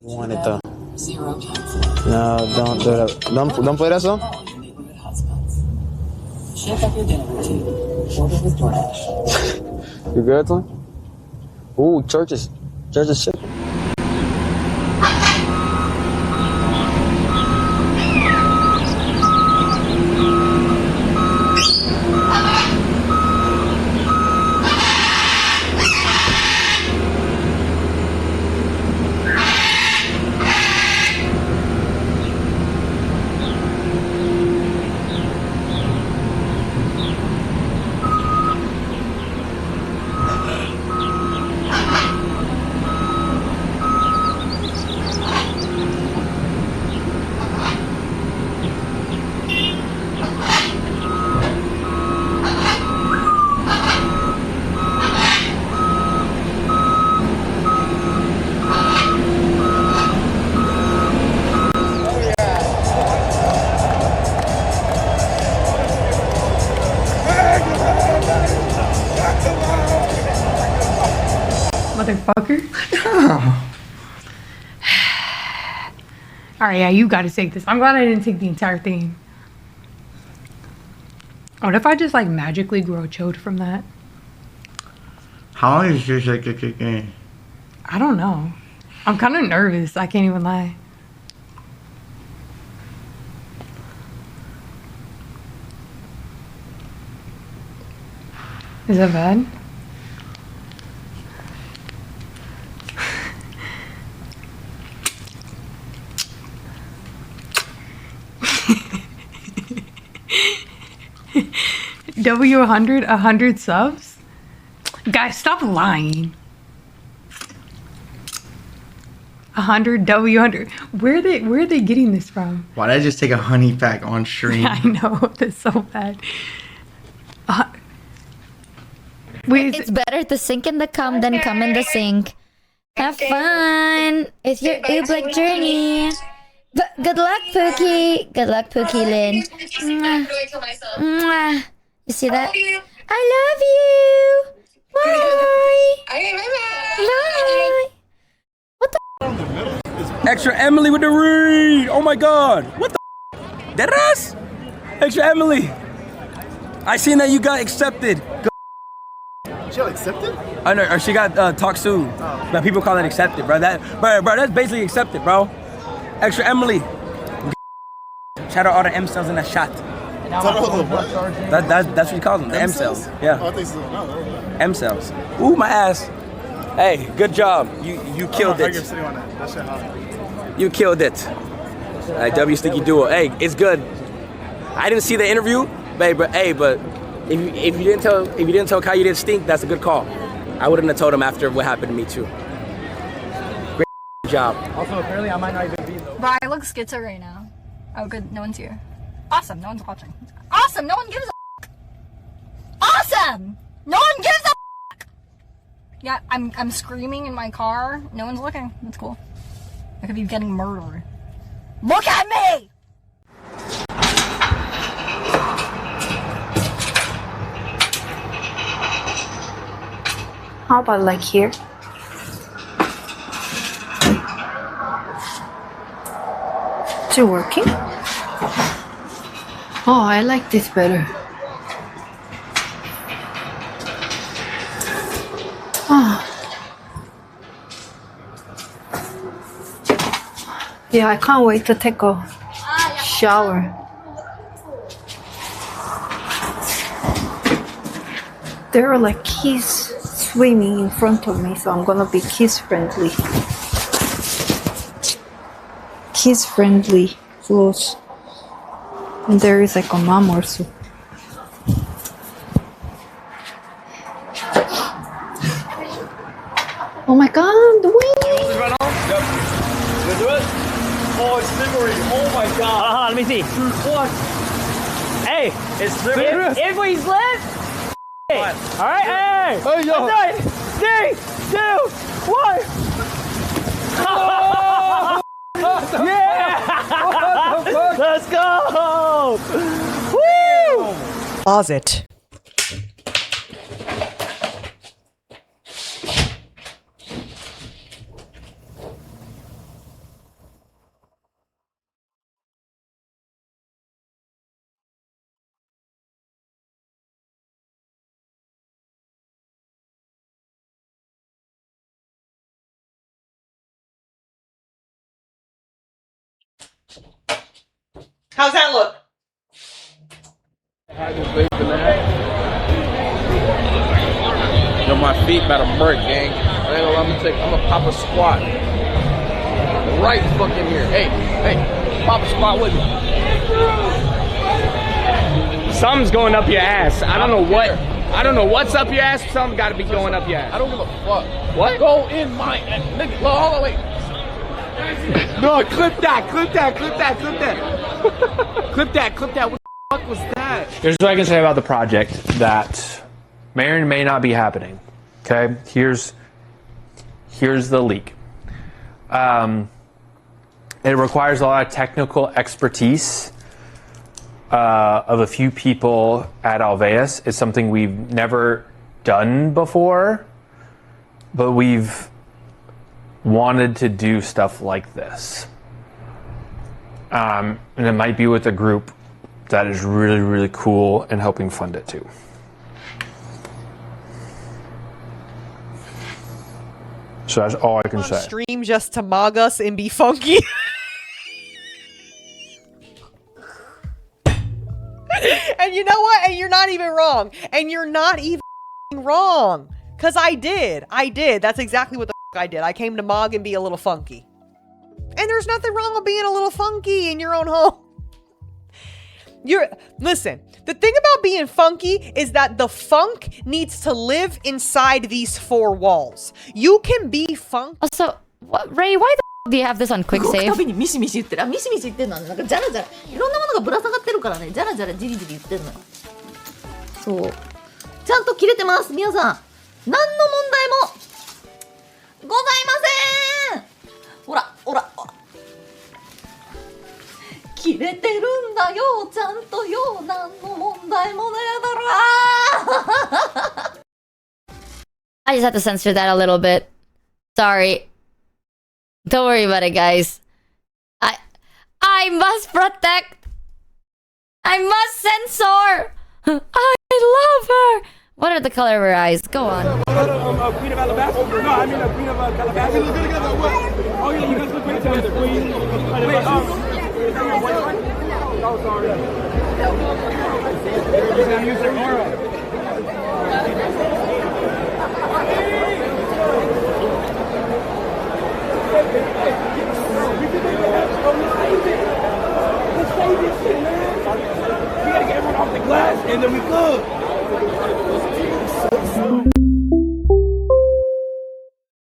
Want it though. No, don't do it. Don't play that song. Check up your dinner routine. Order with DoorDash. You good, Tom? Ooh, church is shit. Motherfucker. Alright, yeah, you gotta take this. I'm glad I didn't take the entire thing. What if I just like magically grow chode from that? How long is this like a game? I don't know. I'm kind of nervous. I can't even lie. Is that bad? W100, 100 subs? Guys, stop lying. 100 W100. Where are they getting this from? Why did I just take a honey pack on stream? I know, that's so bad. Wait, it's better to sink in the cum than come in the sink. Have fun. It's your oobleck journey. But good luck, Pookie. Good luck, Pookie Lynn. Mwah. Mwah. You see that? I love you. Bye. Bye. What the? Extra Emily with the read. Oh my God. What the? That us? Extra Emily. I seen that you got accepted. She got accepted? I know, or she got talk soon. Oh. But people call it accepted, bro. Bro, that's basically accepted, bro. Extra Emily. Shout out all the M cells in that shot. That's what you call them, the M cells. Yeah. Oh, I think so. No, M cells. Ooh, my ass. Hey, good job. You killed it. You killed it. W Sticky Duo. Hey, it's good. I didn't see the interview, but if you didn't tell Kai you didn't stink, that's a good call. I wouldn't have told him after what happened to me too. Great job. Also, apparently I might not even be though. Bro, I look schizo right now. Oh, good. No one's here. Awesome. No one's watching. Awesome. No one gives a f***. Awesome. No one gives a f***. Yeah, I'm screaming in my car. No one's looking. That's cool. I could be getting murdered. Look at me! How about like here? Is it working? Oh, I like this better. Oh. Yeah, I can't wait to take a shower. There are like keys swimming in front of me, so I'm gonna be kids friendly. Kids friendly clothes. And there is like a mom also. Oh my god, the wind! You run off? Yep. You do it? Oh, it's slippery. Oh my god. Let me see. What? Hey, it's slippery. If we slip, alright, hey! Hey, yo! That's right. 3, 2, 1! Oh! Yeah! Let's go! Woo! Pause it. How's that look? Yo, my feet about to break, gang. I'm gonna pop a squat. Right fucking here. Hey, pop a squat with me. Something's going up your ass. I don't know what. I don't know what's up your ass. Something got to be going up your ass. I don't give a fuck. What? Go in my nigga. Hold on, wait. No, clip that. Clip that. What the fuck was that? Here's what I can say about the project that may or may not be happening. Okay, here's the leak. It requires a lot of technical expertise of a few people at Alveus. It's something we've never done before, but we've wanted to do stuff like this. And it might be with a group that is really, really cool and helping fund it too. So that's all I can say. Stream just to mog us and be funky. And you know what? And you're not even wrong. And you're not even wrong. Because I did. That's exactly what the I did. I came to mog and be a little funky. And there's nothing wrong with being a little funky in your own home. Listen, the thing about being funky is that the funk needs to live inside these four walls. You can be funk. Also, Ray, why the do you have this on quicksave? 動くたびにミシミシ言ってる。ミシミシ言ってるのはなんかジャラジャラいろんなものがぶら下がってるからね、ジャラジャラジリジリ言ってるのよ。そうちゃんと切れてます皆さん。何の問題もございません。ほら切れてるんだよちゃんとよ。何の問題もねえだろ。I just had to censor that a little bit. Sorry. Don't worry about it, guys. I must protect. I must censor. I love her. What are the color of her eyes? Go on. Queen of Calabasas? No, I mean Queen of Calabasas. Oh yeah, you guys look great together. Queen. Wait, is that your boyfriend? Oh, sorry. You're gonna use your aura. Let's save this shit, man. We gotta get everyone off the glass and then we cook.